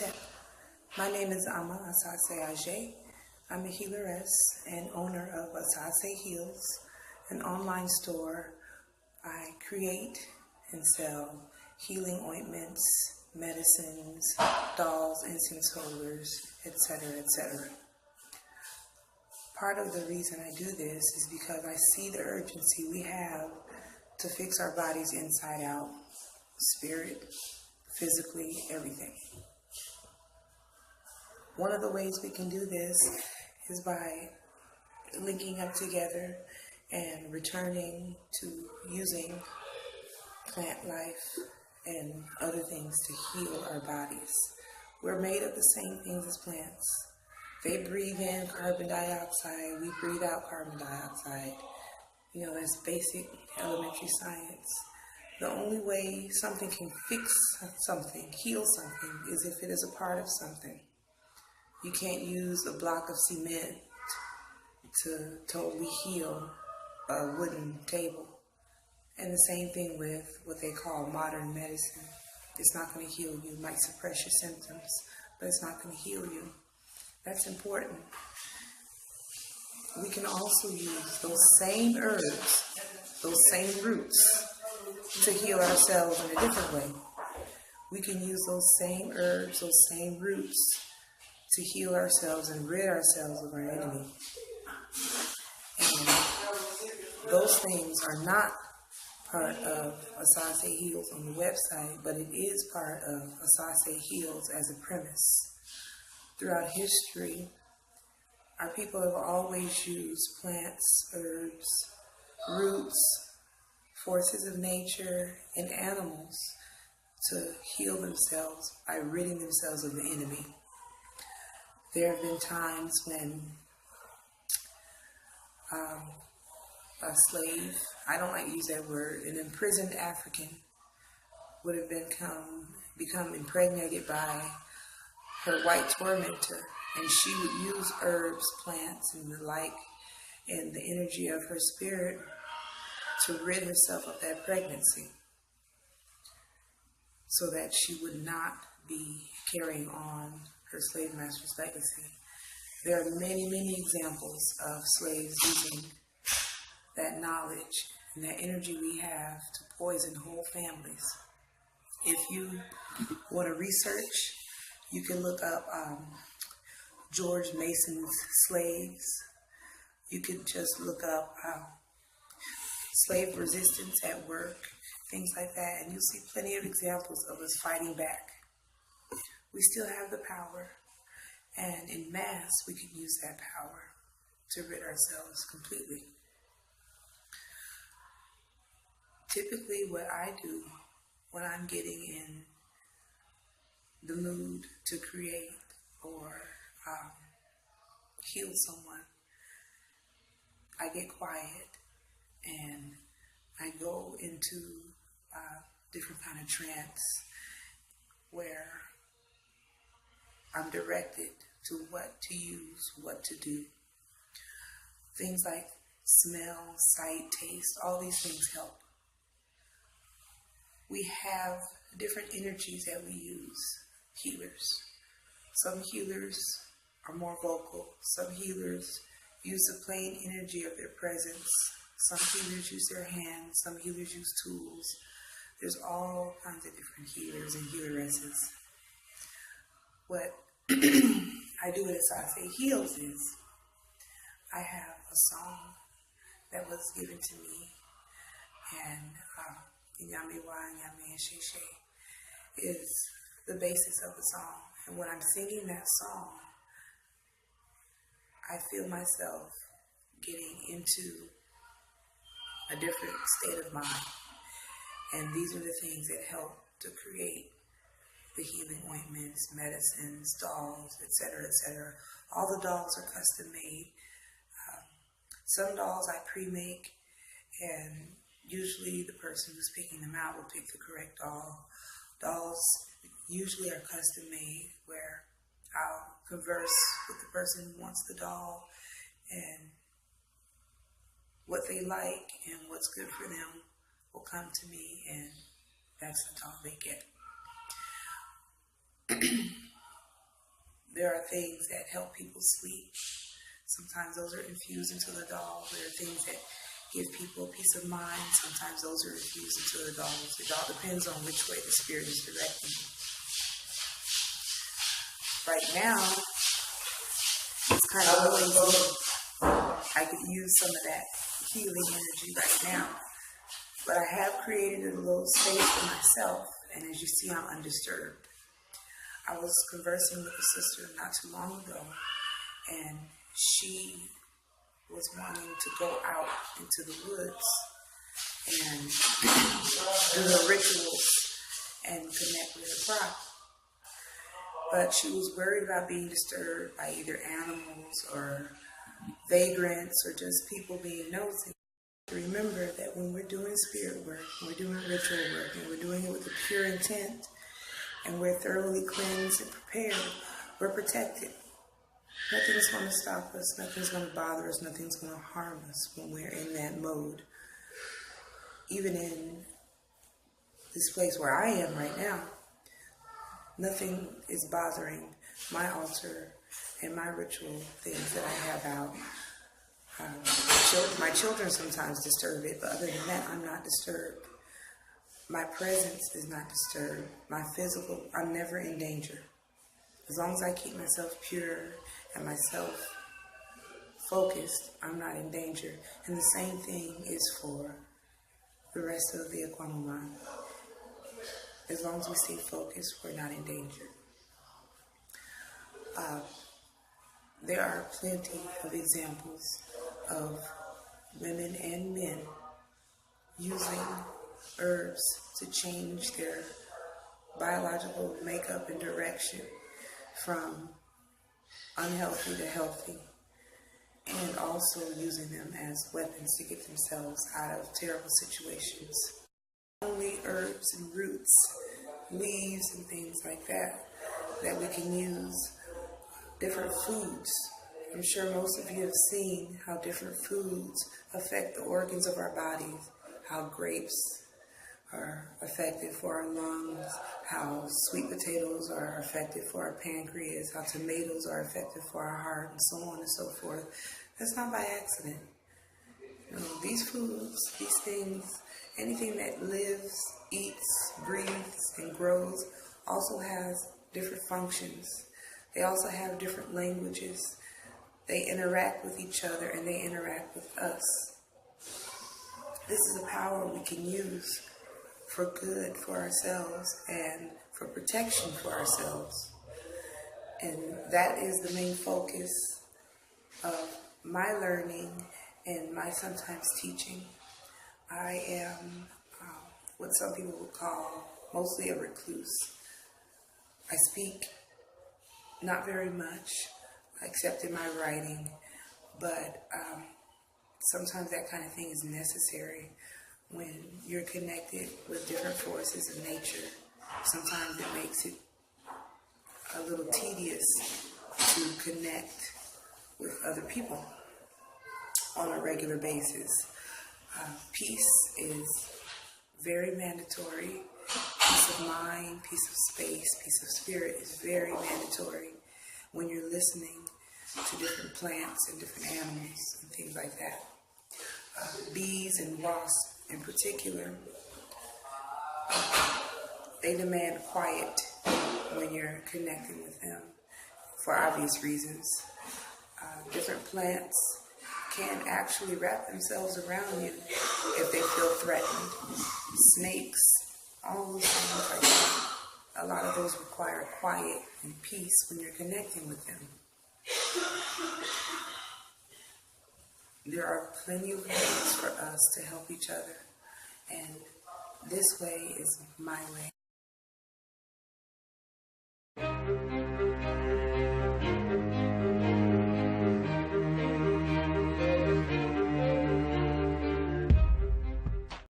Hotep. My name is Ama Asase Ajay. I'm a healeress and owner of Asase Heals, an online store. I create and sell healing ointments, medicines, dolls, incense holders, etc., etc. Part of the reason I do this is because I see the urgency we have to fix our bodies inside out, spirit, physically, everything. One of the ways we can do this is by linking up together and returning to using plant life and other things to heal our bodies. We're made of the same things as plants. They breathe in carbon dioxide, we breathe out carbon dioxide. You know, that's basic elementary science. The only way something can fix something, heal something, is if it is a part of something. You can't use a block of cement to totally heal a wooden table. And the same thing with what they call modern medicine. It's not going to heal you. It might suppress your symptoms, but it's not going to heal you. That's important. We can also use those same herbs, those same roots, to heal ourselves in a different way. We can use those same herbs, those same roots, to heal ourselves and rid ourselves of our enemy. And those things are not part of Asase Heals on the website, but it is part of Asase Heals as a premise. Throughout history, our people have always used plants, herbs, roots, forces of nature, and animals to heal themselves by ridding themselves of the enemy. There have been times when a slave, I don't like to use that word, an imprisoned African would have become impregnated by her white tormentor, and she would use herbs, plants, and the like, and the energy of her spirit to rid herself of that pregnancy so that she would not be carrying on her slave master's legacy. There are many, many examples of slaves using that knowledge and that energy we have to poison whole families. If you want to research, you can look up George Mason's slaves. You could just look up slave resistance at work, things like that, and you'll see plenty of examples of us fighting back. We still have the power, and in mass, we can use that power to rid ourselves completely. Typically, what I do when I'm getting in the mood to create or heal someone, I get quiet and I go into different kind of trance where I'm directed to what to use, what to do. Things like smell, sight, taste, all these things help. We have different energies that we use, healers. Some healers are more vocal. Some healers use the plain energy of their presence. Some healers use their hands. Some healers use tools. There's all kinds of different healers and healeresses. What I do at Asase Heals is I have a song that was given to me, and Inyame Wa Inyame Sheshe is the basis of the song. And when I'm singing that song, I feel myself getting into a different state of mind. And these are the things that help to create the healing ointments, medicines, dolls, etc., etc. All the dolls are custom made. Some dolls I pre-make, and usually the person who's picking them out will pick the correct doll. Dolls usually are custom made, where I'll converse with the person who wants the doll and what they like and what's good for them will come to me, and that's the doll they get. there are things that help people sleep. Sometimes those are infused into the doll. There are things that give people peace of mind. Sometimes those are infused into the dolls. It all depends on which way the spirit is directing. Right now, it's kind of noisy. I could use some of that healing energy right now. But I have created a little space for myself, and as you see, I'm undisturbed. I was conversing with a sister not too long ago, and she was wanting to go out into the woods and do her rituals and connect with her crop. But she was worried about being disturbed by either animals or vagrants or just people being nosy. Remember that when we're doing spirit work, we're doing ritual work, and we're doing it with a pure intent, and we're thoroughly cleansed and prepared, we're protected. Nothing's going to stop us, nothing's going to bother us, nothing's going to harm us when we're in that mode. Even in this place where I am right now, nothing is bothering my altar and my ritual things that I have out. My children sometimes disturb it, but other than that, I'm not disturbed. My presence is not disturbed. My physical, I'm never in danger. As long as I keep myself pure and myself focused, I'm not in danger. And the same thing is for the rest of the Ekwamuman. As long as we stay focused, we're not in danger. There are plenty of examples of women and men using herbs to change their biological makeup and direction from unhealthy to healthy, and also using them as weapons to get themselves out of terrible situations. Not only herbs and roots, leaves and things like that we can use. Different foods. I'm sure most of you have seen how different foods affect the organs of our bodies, how grapes are effective for our lungs, how sweet potatoes are effective for our pancreas, how tomatoes are effective for our heart, and so on and so forth. That's not by accident. You know, these foods, these things, anything that lives, eats, breathes, and grows also has different functions. They also have different languages. They interact with each other and they interact with us. This is a power we can use for good for ourselves and for protection for ourselves. And that is the main focus of my learning and my sometimes teaching. I am what some people would call mostly a recluse. I speak not very much, except in my writing, but sometimes that kind of thing is necessary when you're connected with different forces of nature. Sometimes it makes it a little tedious to connect with other people on a regular basis. Peace is very mandatory. Peace of mind, peace of space, peace of spirit is very mandatory when you're listening to different plants and different animals and things like that. Bees and wasps in particular, they demand quiet when you're connecting with them for obvious reasons. Different plants can actually wrap themselves around you if they feel threatened. Snakes, all those things like that. A lot of those require quiet and peace when you're connecting with them. There are plenty of ways for us to help each other, and this way is my way.